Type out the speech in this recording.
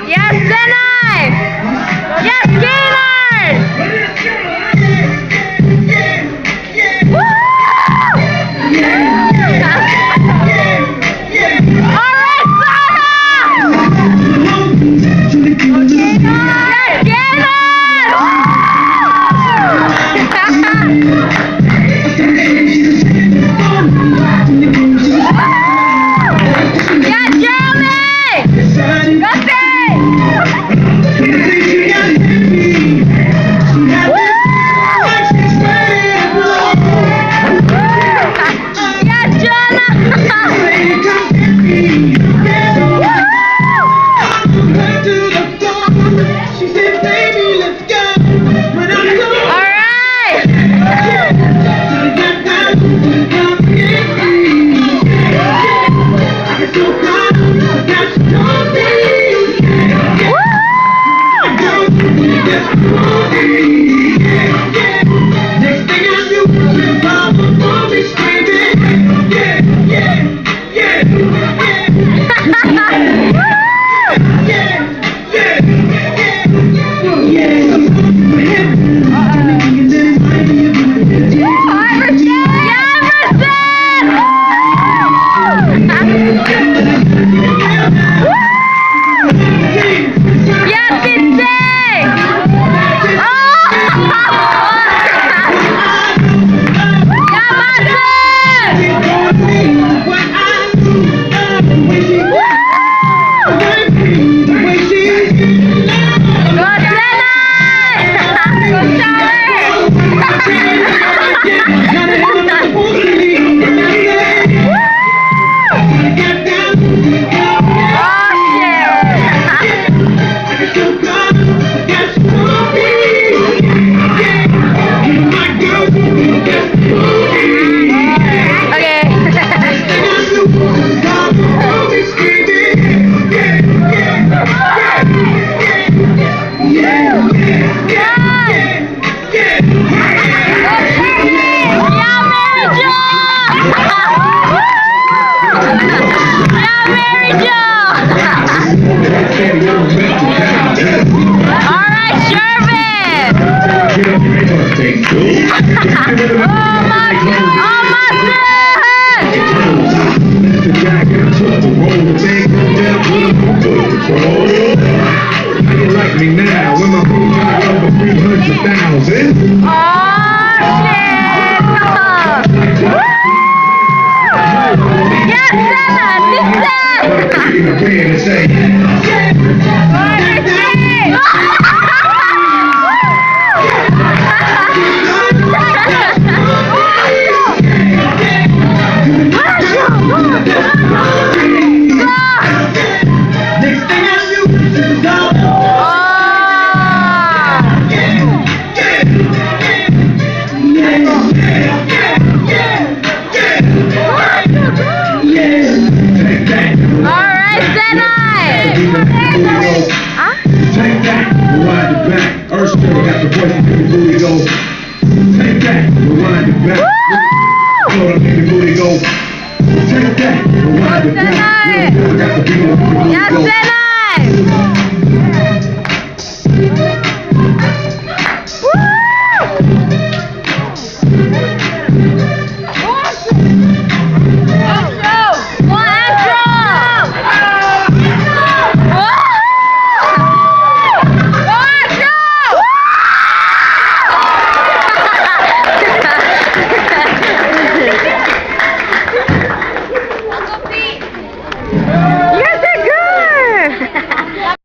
Yes, Denai! Yes, Gaylord! Woo! All right, Now, when my phone got over 300,000. Oh, shit! Yes, Take that, rewind it back. Earthstar got the voice and the booty go. Take that, rewind it back. Hold up, the booty go. Take that, rewind it back. Got the beat and the booty go.